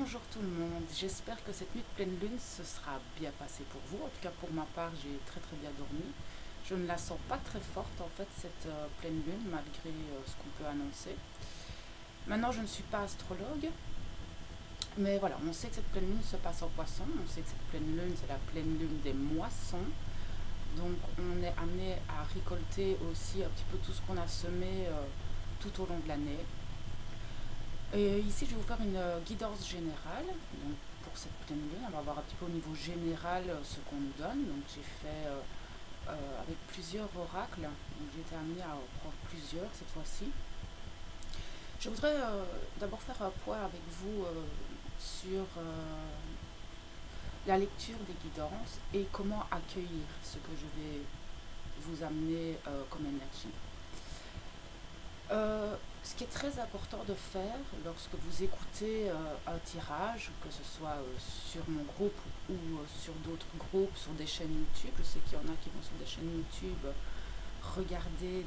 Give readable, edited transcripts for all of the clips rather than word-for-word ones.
Bonjour tout le monde, j'espère que cette nuit de pleine lune se sera bien passée pour vous. En tout cas pour ma part, j'ai très bien dormi. Je ne la sens pas très forte en fait cette pleine lune malgré ce qu'on peut annoncer. Maintenant je ne suis pas astrologue, mais voilà, on sait que cette pleine lune se passe en poisson, on sait que cette pleine lune c'est la pleine lune des moissons. Donc on est amené à récolter aussi un petit peu tout ce qu'on a semé tout au long de l'année. Et ici, je vais vous faire une guidance générale. Donc, pour cette pleine lune, on va voir un petit peu au niveau général ce qu'on nous donne. Donc, j'ai fait avec plusieurs oracles. Donc, j'ai été amenée à en prendre plusieurs cette fois-ci. Je voudrais d'abord faire un point avec vous sur la lecture des guidances et comment accueillir ce que je vais vous amener comme énergie. Ce qui est très important de faire lorsque vous écoutez un tirage, que ce soit sur mon groupe ou sur d'autres groupes, sur des chaînes YouTube, je sais qu'il y en a qui vont sur des chaînes YouTube regarder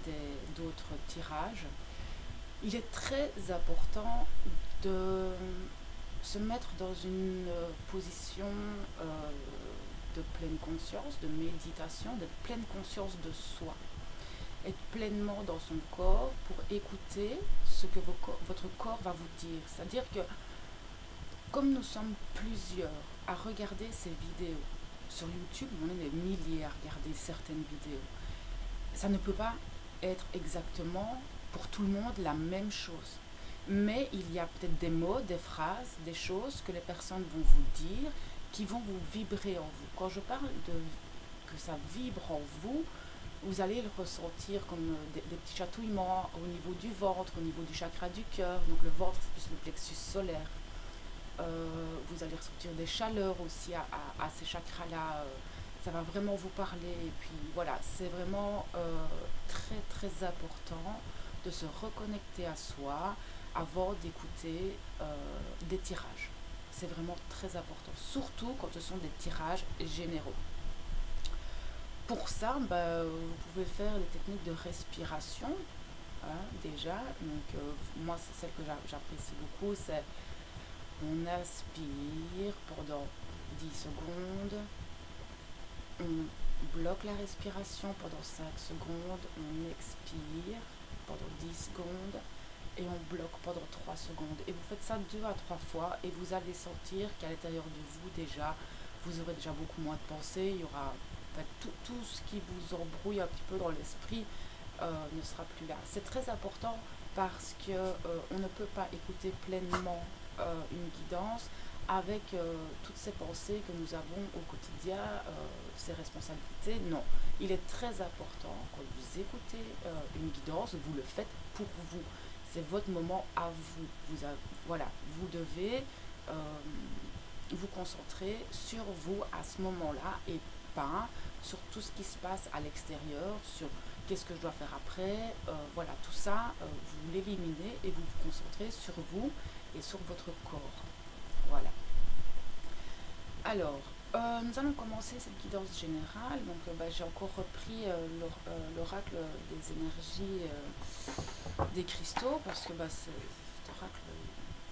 d'autres tirages, il est très important de se mettre dans une position de pleine conscience, de méditation, de pleine conscience de soi. Être pleinement dans son corps pour écouter ce que votre corps va vous dire. C'est-à-dire que comme nous sommes plusieurs à regarder ces vidéos, sur YouTube, on est des milliers à regarder certaines vidéos. Ça ne peut pas être exactement pour tout le monde la même chose. Mais il y a peut-être des mots, des phrases, des choses que les personnes vont vous dire qui vont vous vibrer en vous. Quand je parle de que ça vibre en vous, vous allez le ressentir comme des petits chatouillements au niveau du ventre, au niveau du chakra du cœur. Donc le ventre, c'est plus le plexus solaire. Vous allez ressentir des chaleurs aussi à ces chakras-là. Ça va vraiment vous parler. Et puis voilà, c'est vraiment très important de se reconnecter à soi avant d'écouter des tirages. C'est vraiment très important, surtout quand ce sont des tirages généraux. Pour ça, vous pouvez faire des techniques de respiration, hein, déjà. Donc, moi, c'est celle que j'apprécie beaucoup, c'est on inspire pendant 10 secondes, on bloque la respiration pendant 5 secondes, on expire pendant 10 secondes et on bloque pendant 3 secondes. Et vous faites ça 2 à 3 fois et vous allez sentir qu'à l'intérieur de vous déjà, vous aurez déjà beaucoup moins de pensées, il y aura tout ce qui vous embrouille un petit peu dans l'esprit ne sera plus là. C'est très important parce que on ne peut pas écouter pleinement une guidance avec toutes ces pensées que nous avons au quotidien, ces responsabilités. Non, il est très important quand vous écoutez une guidance, vous le faites pour vous. C'est votre moment à vous. Voilà, vous devez vous concentrer sur vous à ce moment-là et pas sur tout ce qui se passe à l'extérieur, sur qu'est-ce que je dois faire après, voilà, tout ça, vous l'éliminez et vous vous concentrez sur vous et sur votre corps. Voilà. Alors, nous allons commencer cette guidance générale. Donc, j'ai encore repris l'oracle des énergies des cristaux parce que cet oracle,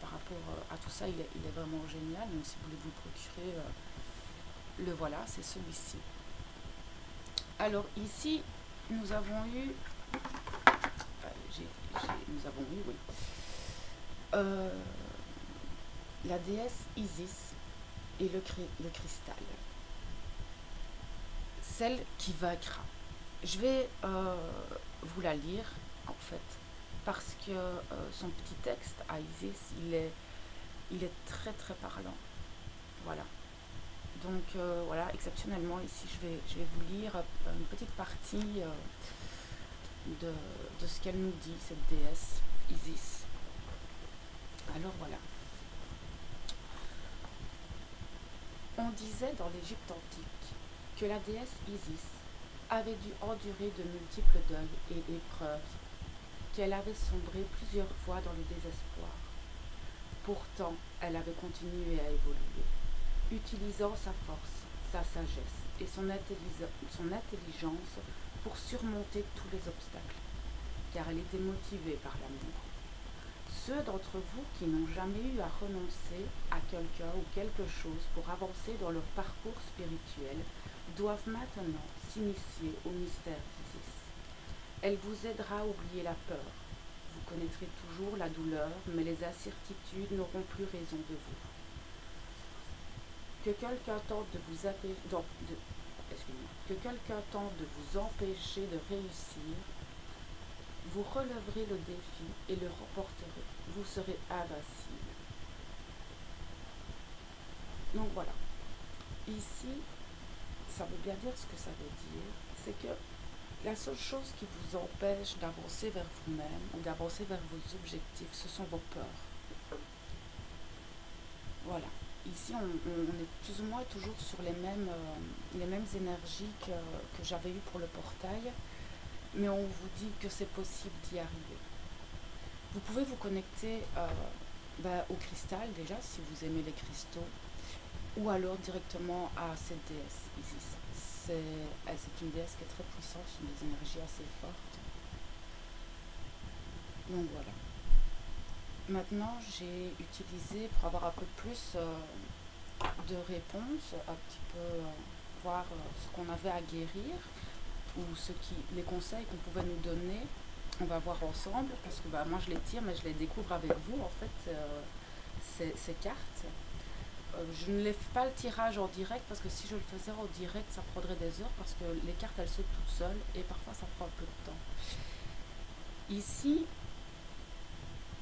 par rapport à tout ça, il est vraiment génial. Donc, si vous voulez vous le procurer, le voilà, c'est celui-ci. Alors ici, nous avons eu, oui, la déesse Isis et le cristal, celle qui vaincra. Je vais vous la lire en fait, parce que son petit texte à Isis, il est très parlant. Voilà. Donc voilà, exceptionnellement ici je vais vous lire une petite partie de ce qu'elle nous dit, cette déesse Isis. Alors voilà. On disait dans l'Égypte antique que la déesse Isis avait dû endurer de multiples deuils et épreuves, qu'elle avait sombré plusieurs fois dans le désespoir. Pourtant, elle avait continué à évoluer, utilisant sa force, sa sagesse et son intelligence pour surmonter tous les obstacles, car elle était motivée par l'amour. Ceux d'entre vous qui n'ont jamais eu à renoncer à quelqu'un ou quelque chose pour avancer dans leur parcours spirituel doivent maintenant s'initier au mystère d'Isis. Elle vous aidera à oublier la peur. Vous connaîtrez toujours la douleur, mais les incertitudes n'auront plus raison de vous. Que quelqu'un tente de vous empêcher de réussir, vous relèverez le défi et le remporterez. Vous serez invincible. Donc voilà. Ici, ça veut bien dire ce que ça veut dire. C'est que la seule chose qui vous empêche d'avancer vers vous-même ou d'avancer vers vos objectifs, ce sont vos peurs. Voilà. Ici, on est plus ou moins toujours sur les mêmes énergies que j'avais eues pour le portail, mais on vous dit que c'est possible d'y arriver. Vous pouvez vous connecter au cristal déjà, si vous aimez les cristaux, ou alors directement à cette déesse Isis. C'est une déesse qui est très puissante, une des énergies assez fortes. Donc voilà. Maintenant, j'ai utilisé, pour avoir un peu plus de réponses, un petit peu voir ce qu'on avait à guérir, ou les conseils qu'on pouvait nous donner. On va voir ensemble, parce que moi je les tire, mais je les découvre avec vous, en fait, ces cartes. Je ne les fais pas le tirage en direct, parce que si je le faisais en direct, ça prendrait des heures, parce que les cartes, elles sautent toutes seules, et parfois ça prend un peu de temps. Ici,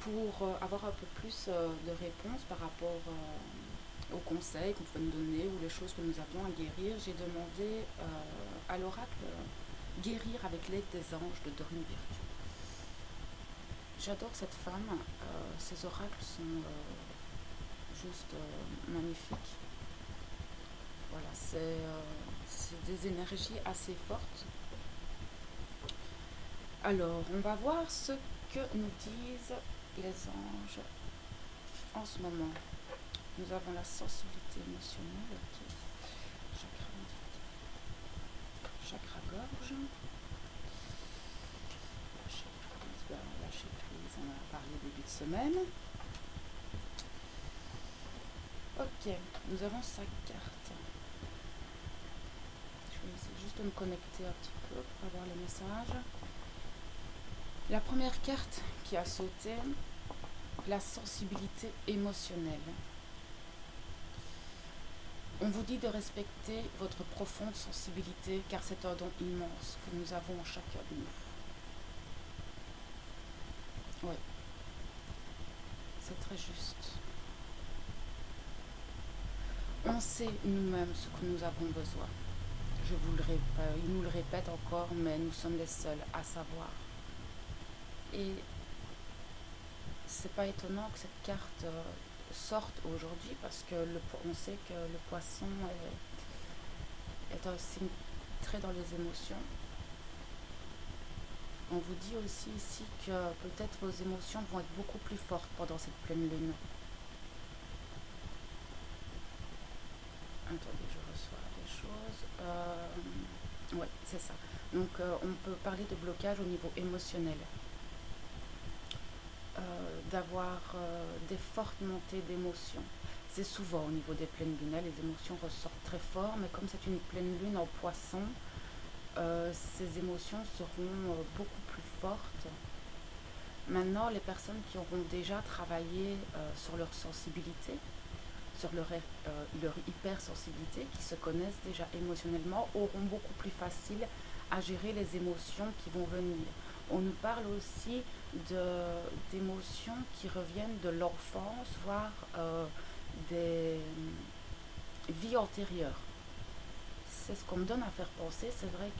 pour avoir un peu plus de réponses par rapport aux conseils qu'on pouvait nous donner, ou les choses que nous avions à guérir, j'ai demandé à l'oracle guérir avec l'aide des anges de Dorine Virtue. J'adore cette femme, ses oracles sont juste magnifiques. Voilà, c'est des énergies assez fortes. Alors, on va voir ce que nous disent les anges en ce moment. Nous avons la sensibilité émotionnelle, ok. Chakra gorge. Lâcher prise, on en a parlé début de semaine. Ok, nous avons 5 cartes. Je vais essayer juste de me connecter un petit peu pour avoir les messages. La première carte qui a sauté, la sensibilité émotionnelle. On vous dit de respecter votre profonde sensibilité car c'est un don immense que nous avons en chacun de nous. Oui, c'est très juste. On sait nous-mêmes ce que nous avons besoin. Je vous le répète, il nous le répète encore, mais nous sommes les seuls à savoir. Et c'est pas étonnant que cette carte sorte aujourd'hui parce que on sait que le poisson est un signe très dans les émotions. On vous dit aussi ici que peut-être vos émotions vont être beaucoup plus fortes pendant cette pleine lune. Attendez, je reçois des choses. Ouais, c'est ça. Donc, on peut parler de blocage au niveau émotionnel. D'avoir des fortes montées d'émotions. C'est souvent au niveau des pleines lunes, les émotions ressortent très fort, mais comme c'est une pleine lune en poisson, ces émotions seront beaucoup plus fortes. Maintenant, les personnes qui auront déjà travaillé sur leur sensibilité, sur leur hypersensibilité, qui se connaissent déjà émotionnellement, auront beaucoup plus facile à gérer les émotions qui vont venir. On nous parle aussi d'émotions qui reviennent de l'enfance, voire des vies antérieures. C'est ce qu'on me donne à faire penser. C'est vrai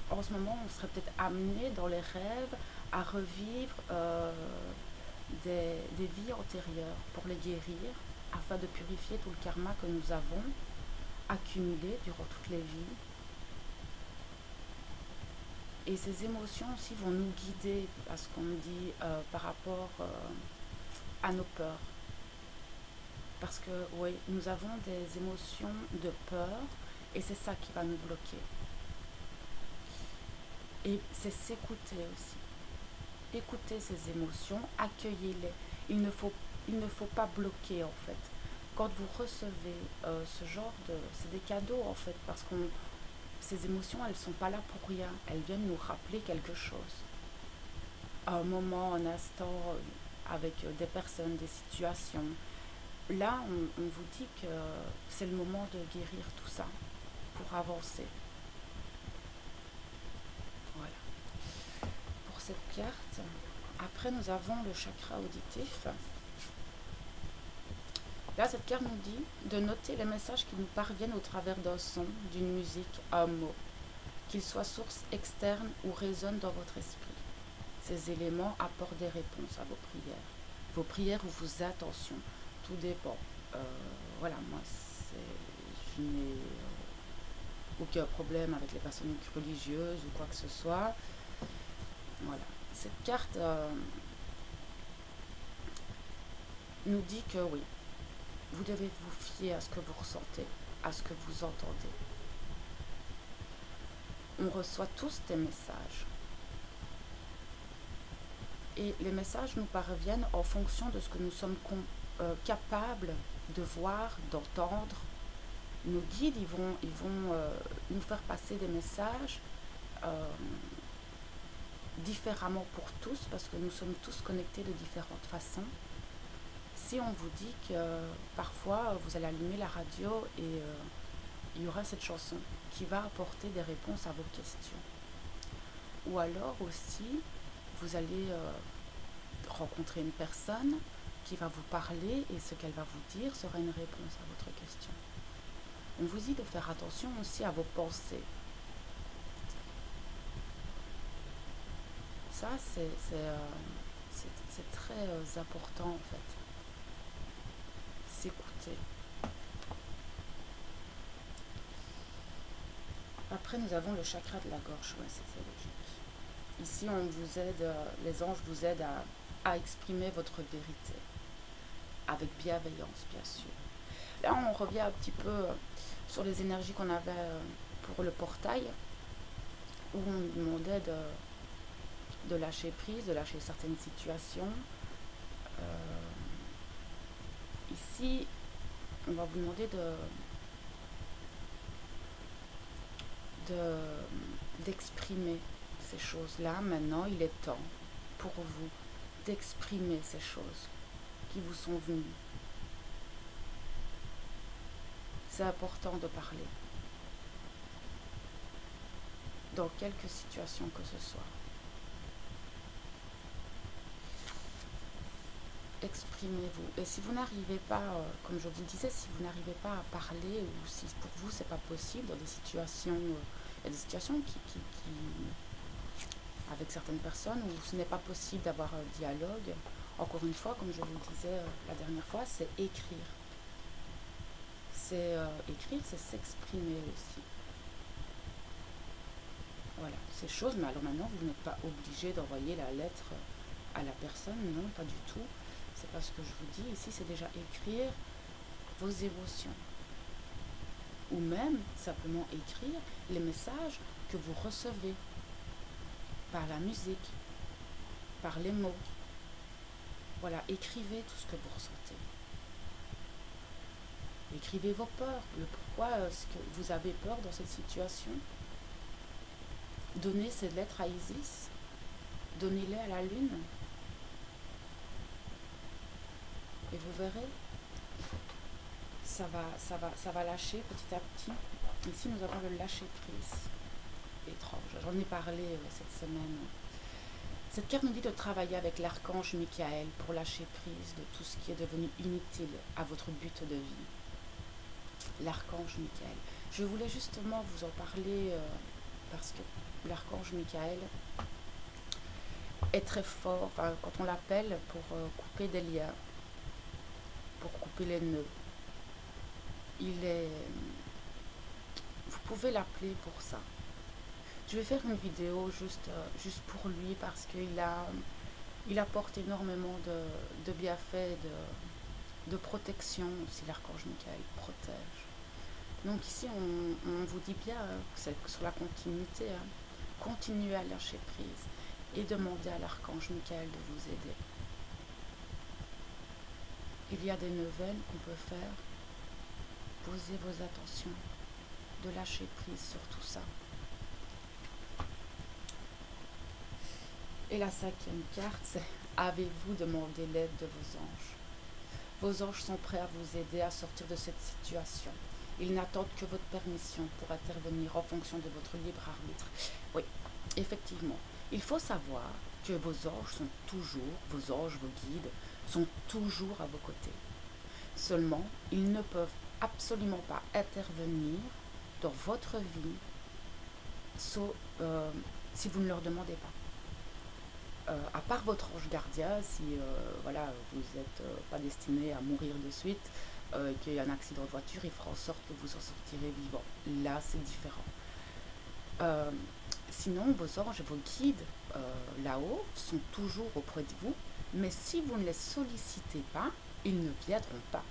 qu'en ce moment, on serait peut-être amené dans les rêves à revivre des vies antérieures pour les guérir, afin de purifier tout le karma que nous avons accumulé durant toutes les vies. Et ces émotions aussi vont nous guider à ce qu'on me dit par rapport à nos peurs. Parce que oui, nous avons des émotions de peur et c'est ça qui va nous bloquer. Et c'est s'écouter aussi. écoutez ces émotions, accueillez-les. Il ne faut pas bloquer en fait. Quand vous recevez ce genre de... C'est des cadeaux en fait, parce que ces émotions, elles ne sont pas là pour rien. Elles viennent nous rappeler quelque chose. Un moment, un instant, avec des personnes, des situations. Là, on vous dit que c'est le moment de guérir tout ça pour avancer. Voilà. Pour cette carte, après nous avons le chakra auditif. Là, cette carte nous dit de noter les messages qui nous parviennent au travers d'un son, d'une musique, un mot, qu'ils soient source externe ou résonnent dans votre esprit. Ces éléments apportent des réponses à vos prières ou vos attentions. Tout dépend. Voilà, moi, je n'ai aucun problème avec les personnes religieuses ou quoi que ce soit. Voilà. Cette carte nous dit que oui, vous devez vous fier à ce que vous ressentez, à ce que vous entendez. On reçoit tous des messages. Et les messages nous parviennent en fonction de ce que nous sommes capables de voir, d'entendre. Nos guides, ils vont nous faire passer des messages différemment pour tous, parce que nous sommes tous connectés de différentes façons. Si on vous dit que parfois vous allez allumer la radio et il y aura cette chanson qui va apporter des réponses à vos questions. Ou alors aussi, vous allez rencontrer une personne qui va vous parler et ce qu'elle va vous dire sera une réponse à votre question. On vous dit de faire attention aussi à vos pensées. Ça, c'est très important en fait. S'écouter. Après, nous avons le chakra de la gorge. Ouais, c'est logique. Ici, on vous aide, les anges vous aident à exprimer votre vérité. Avec bienveillance, bien sûr. Là, on revient un petit peu sur les énergies qu'on avait pour le portail, où on nous demandait de lâcher prise, de lâcher certaines situations. Ici, on va vous demander d'exprimer ces choses-là. Maintenant, il est temps pour vous d'exprimer ces choses qui vous sont venues. C'est important de parler. Dans quelque situation que ce soit. Exprimez-vous. Et si vous n'arrivez pas, comme je vous le disais, si vous n'arrivez pas à parler, ou si pour vous c'est pas possible dans des situations, il y a des situations qui avec certaines personnes où ce n'est pas possible d'avoir un dialogue. Encore une fois, comme je vous le disais la dernière fois, c'est écrire. C'est écrire, c'est s'exprimer aussi. Voilà, ces choses, mais alors maintenant, vous n'êtes pas obligé d'envoyer la lettre à la personne, non, pas du tout. C'est pas ce que je vous dis. Ici, c'est déjà écrire vos émotions. Ou même, simplement écrire les messages que vous recevez par la musique, par les mots. Voilà, écrivez tout ce que vous ressentez. Écrivez vos peurs, le pourquoi est-ce que vous avez peur dans cette situation. Donnez ces lettres à Isis, donnez-les à la lune. Et vous verrez, ça va lâcher petit à petit. Ici, nous avons le lâcher prise. Étrange, j'en ai parlé cette semaine. Cette carte nous dit de travailler avec l'archange Michael pour lâcher prise de tout ce qui est devenu inutile à votre but de vie. L'archange Michael. Je voulais justement vous en parler parce que l'archange Michael est très fort, enfin, quand on l'appelle pour couper des liens, pour couper les nœuds. Vous pouvez l'appeler pour ça. Je vais faire une vidéo juste pour lui parce qu'il apporte énormément de bienfaits, de protection aussi. L'archange Michael protège. Donc ici, on vous dit bien, c'est sur la continuité, continuez à lâcher prise. et demandez à l'archange Michael de vous aider. Il y a des neuvaines qu'on peut faire. Posez vos attentions, de lâcher prise sur tout ça. Et la 5e carte, c'est avez-vous demandé l'aide de vos anges? Vos anges sont prêts à vous aider à sortir de cette situation. Ils n'attendent que votre permission pour intervenir en fonction de votre libre arbitre. Oui, effectivement, il faut savoir que vos anges sont toujours, vos anges, vos guides, sont toujours à vos côtés. Seulement, ils ne peuvent absolument pas intervenir dans votre vie sauf, si vous ne leur demandez pas. À part votre ange gardien, si voilà, vous n'êtes pas destiné à mourir de suite, qu'il y a un accident de voiture, il fera en sorte que vous en sortirez vivant. Là, c'est différent. Sinon, vos anges et vos guides là-haut sont toujours auprès de vous, mais si vous ne les sollicitez pas, ils ne viendront pas.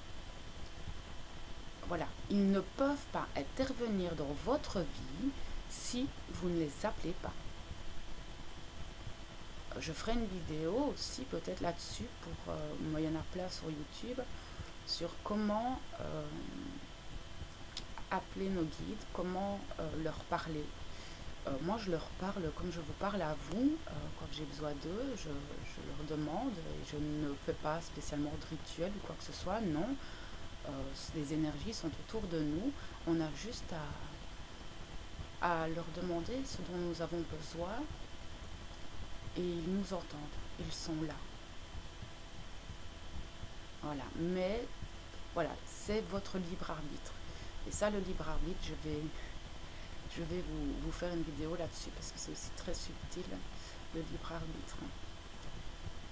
Voilà, ils ne peuvent pas intervenir dans votre vie si vous ne les appelez pas. Je ferai une vidéo aussi peut-être là-dessus, pour moi il y en a plein sur YouTube, sur comment appeler nos guides, comment leur parler. Moi je leur parle comme je vous parle à vous, quand j'ai besoin d'eux, je leur demande, et je ne fais pas spécialement de rituel ou quoi que ce soit, non. Les énergies sont autour de nous, on a juste à leur demander ce dont nous avons besoin, et ils nous entendent, ils sont là. Voilà, mais voilà, c'est votre libre arbitre. Et ça, le libre arbitre, je vais vous faire une vidéo là-dessus, parce que c'est aussi très subtil, le libre arbitre.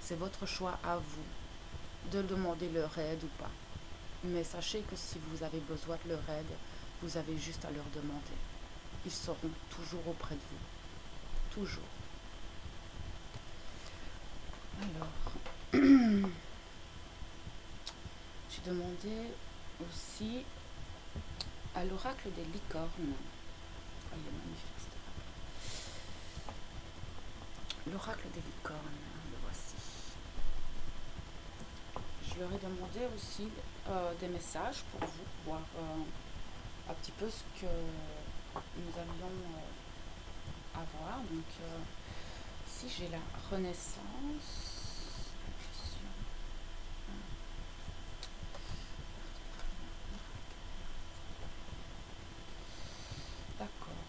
C'est votre choix à vous de demander leur aide ou pas. Mais sachez que si vous avez besoin de leur aide, vous avez juste à leur demander. Ils seront toujours auprès de vous. Toujours. Alors, j'ai demandé aussi à l'oracle des licornes. Oh, il est magnifique. L'oracle des licornes, le voici. Je leur ai demandé aussi des messages pour vous, pour voir un petit peu ce que nous allions avoir. Donc, si j'ai la renaissance, d'accord.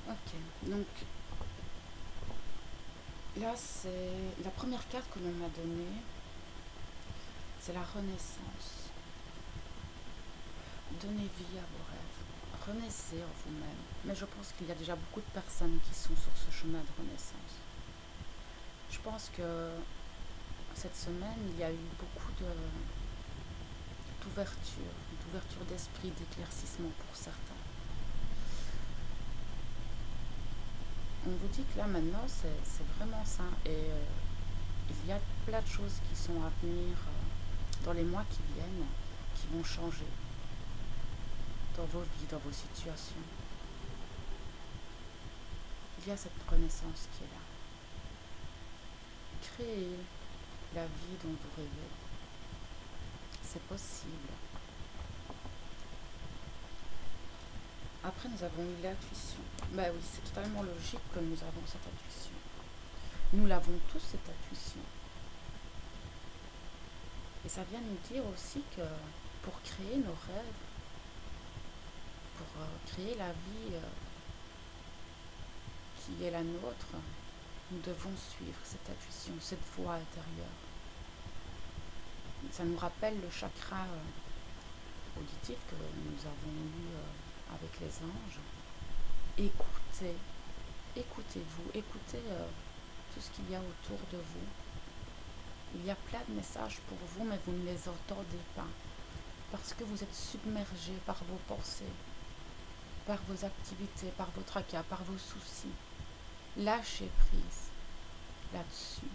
Ok, donc là c'est la première carte que l'on m'a donnée, c'est la renaissance. Donnez vie à vos rêves, renaissez en vous-même. Mais je pense qu'il y a déjà beaucoup de personnes qui sont sur ce chemin de renaissance. Je pense que cette semaine, il y a eu beaucoup d'ouverture d'esprit, d'éclaircissement pour certains. On vous dit que là maintenant, c'est vraiment ça. Et il y a plein de choses qui sont à venir dans les mois qui viennent, qui vont changer dans vos vies, dans vos situations. Il y a cette renaissance qui est là. Créez la vie dont vous rêvez. C'est possible. Après, nous avons eu l'intuition. Ben oui, c'est totalement logique que nous avons cette intuition. Nous l'avons tous, cette intuition. Et ça vient nous dire aussi que pour créer nos rêves, pour créer la vie qui est la nôtre, nous devons suivre cette intuition, cette voix intérieure. Ça nous rappelle le chakra auditif que nous avons eu avec les anges. Écoutez, écoutez-vous, écoutez tout ce qu'il y a autour de vous. Il y a plein de messages pour vous, mais vous ne les entendez pas, parce que vous êtes submergé par vos pensées, par vos activités, par vos tracas, par vos soucis. Lâchez prise là-dessus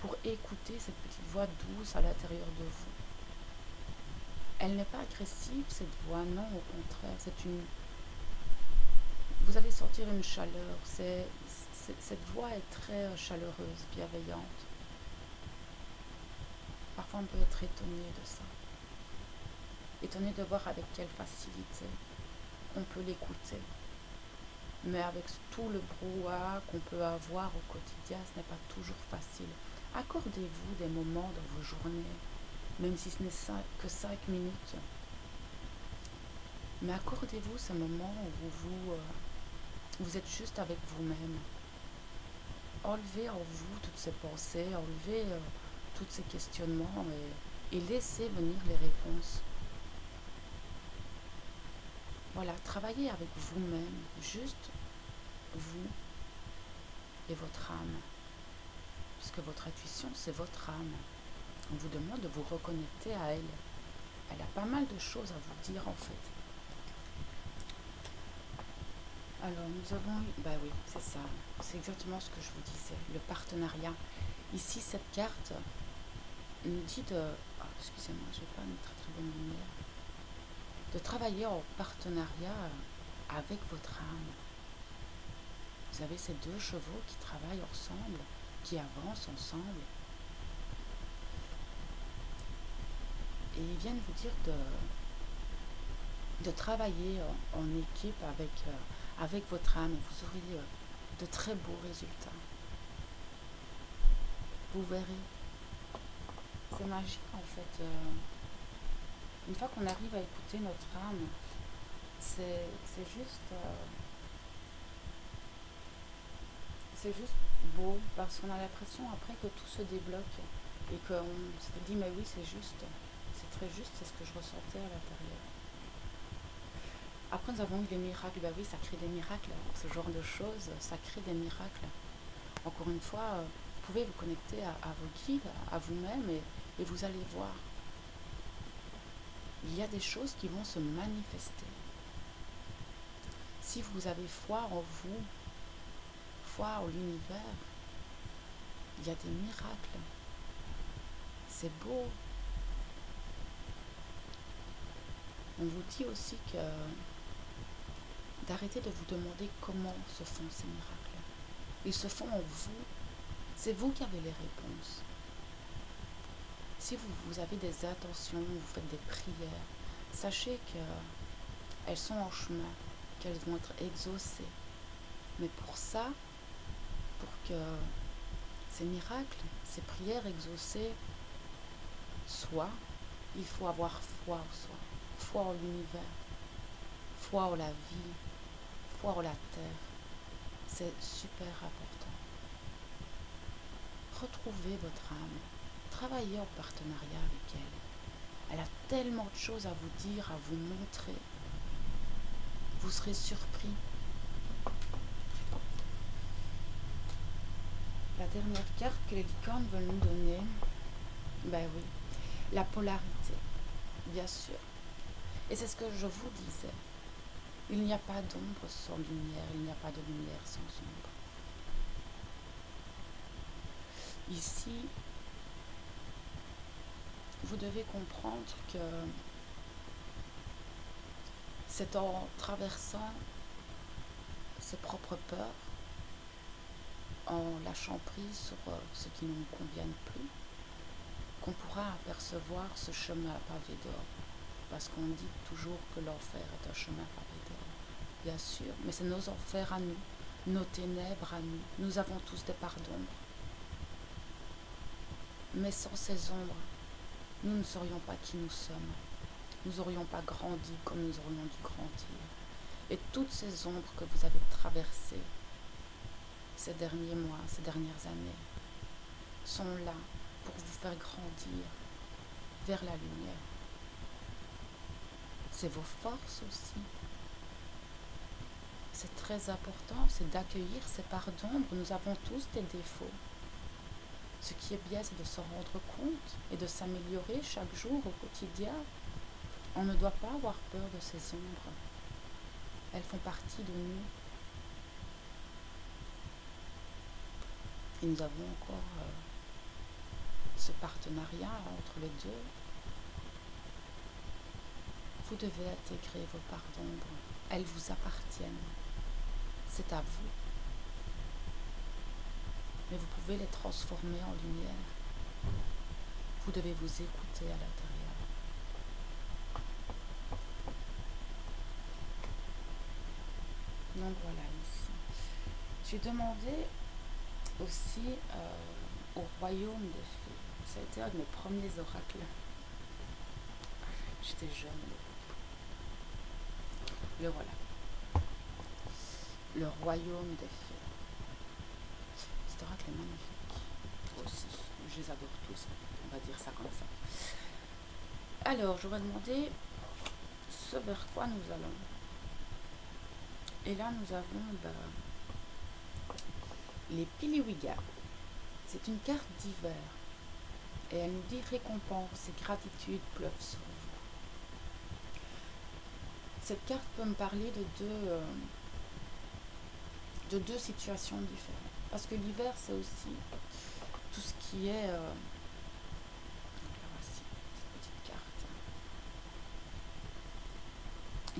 pour écouter cette petite voix douce à l'intérieur de vous. Elle n'est pas agressive, cette voix, non, au contraire, vous allez sentir une chaleur, cette voix est très chaleureuse, bienveillante. Parfois on peut être étonné de ça, étonné de voir avec quelle facilité on peut l'écouter. Mais avec tout le brouhaha qu'on peut avoir au quotidien, ce n'est pas toujours facile. Accordez-vous des moments dans vos journées, même si ce n'est que 5 minutes. Mais accordez-vous ce moment où vous êtes juste avec vous-même. Enlevez en vous toutes ces pensées, enlevez tous ces questionnements et laissez venir les réponses. Voilà, travaillez avec vous-même, juste vous et votre âme. Puisque votre intuition, c'est votre âme. On vous demande de vous reconnecter à elle. Elle a pas mal de choses à vous dire en fait. Alors nous avons eu, bah oui, c'est ça, c'est exactement ce que je vous disais, le partenariat. Ici, cette carte nous dit excusez-moi, j'ai pas une très très bonne lumière, de travailler en partenariat avec votre âme. Vous avez ces deux chevaux qui travaillent ensemble, qui avancent ensemble. Et ils viennent vous dire de travailler en équipe avec votre âme et vous aurez de très beaux résultats. Vous verrez. C'est magique en fait. Une fois qu'on arrive à écouter notre âme, c'est juste beau parce qu'on a l'impression après que tout se débloque et qu'on se dit mais oui c'est juste, c'est très juste, c'est ce que je ressentais à l'intérieur. Après nous avons eu des miracles, bah oui ça crée des miracles, ce genre de choses, ça crée des miracles. Encore une fois, vous pouvez vous connecter à vos guides, à vous-même et vous allez voir. Il y a des choses qui vont se manifester. Si vous avez foi en vous, foi en l'univers, il y a des miracles. C'est beau. On vous dit aussi que d'arrêter de vous demander comment se font ces miracles. Ils se font en vous. C'est vous qui avez les réponses. Si vous avez des intentions, vous faites des prières, sachez qu'elles sont en chemin, qu'elles vont être exaucées. Mais pour ça, pour que ces miracles, ces prières exaucées soient, il faut avoir foi en soi, foi en l'univers, foi en la vie, foi en la terre. C'est super important. Retrouvez votre âme. Travaillez en partenariat avec elle. Elle a tellement de choses à vous dire, à vous montrer. Vous serez surpris. La dernière carte que les licornes veulent nous donner, ben oui, la polarité, bien sûr. Et c'est ce que je vous disais. Il n'y a pas d'ombre sans lumière, il n'y a pas de lumière sans ombre. Ici, vous devez comprendre que c'est en traversant ses propres peurs, en lâchant prise sur ce qui ne nous convienne plus, qu'on pourra apercevoir ce chemin pavé d'or. Parce qu'on dit toujours que l'enfer est un chemin pavé d'or. Bien sûr, mais c'est nos enfers à nous, nos ténèbres à nous. Nous avons tous des parts d'ombre. Mais sans ces ombres, nous ne serions pas qui nous sommes. Nous n'aurions pas grandi comme nous aurions dû grandir. Et toutes ces ombres que vous avez traversées ces derniers mois, ces dernières années, sont là pour vous faire grandir vers la lumière. C'est vos forces aussi. C'est très important, c'est d'accueillir ces parts d'ombre. Nous avons tous des défauts. Ce qui est bien, c'est de s'en rendre compte et de s'améliorer chaque jour au quotidien. On ne doit pas avoir peur de ces ombres. Elles font partie de nous. Et nous avons encore ce partenariat entre les deux. Vous devez intégrer vos parts d'ombre. Elles vous appartiennent. C'est à vous. Mais vous pouvez les transformer en lumière. Vous devez vous écouter à l'intérieur. Donc voilà, ici. J'ai demandé aussi au royaume des fées. Ça a été un de mes premiers oracles. J'étais jeune. Le voilà. Le royaume des fées. Cet oracle est magnifique. Aussi. Je les adore tous. On va dire ça comme ça. Alors, j'aurais demandé ce vers quoi nous allons. Et là, nous avons les Piliwiga. C'est une carte d'hiver. Et elle nous dit récompense et gratitude pleuvent sur vous. Cette carte peut me parler de deux situations différentes. Parce que l'hiver, c'est aussi tout ce qui est... voici, cette petite carte.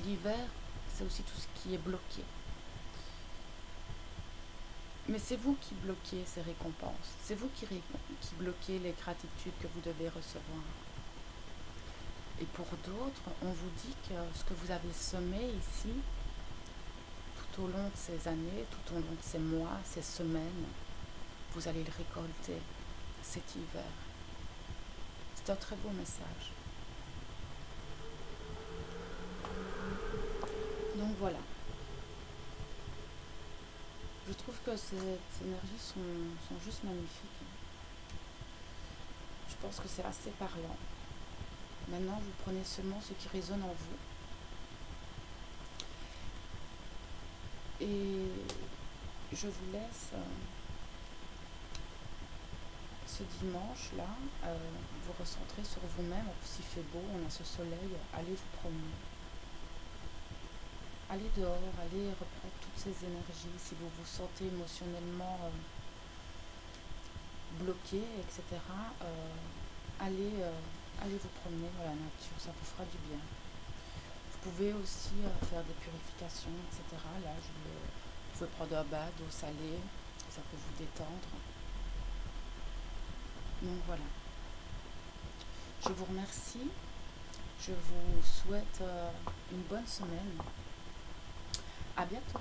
L'hiver, c'est aussi tout ce qui est bloqué. Mais c'est vous qui bloquez ces récompenses. C'est vous qui bloquez les gratitudes que vous devez recevoir. Et pour d'autres, on vous dit que ce que vous avez semé ici, tout au long de ces années, tout au long de ces mois, ces semaines, vous allez le récolter cet hiver. C'est un très beau message. Donc voilà. Je trouve que ces énergies sont juste magnifiques. Je pense que c'est assez parlant. Maintenant, vous prenez seulement ce qui résonne en vous. Et je vous laisse ce dimanche-là, vous recentrer sur vous-même. S'il fait beau, on a ce soleil, allez vous promener. Allez dehors, allez reprendre toutes ces énergies. Si vous vous sentez émotionnellement bloqué, etc., allez vous promener dans la nature, ça vous fera du bien. Vous pouvez aussi faire des purifications, etc. Là, vous pouvez prendre un bain d'eau salée, ça peut vous détendre. Donc voilà. Je vous remercie. Je vous souhaite une bonne semaine. À bientôt.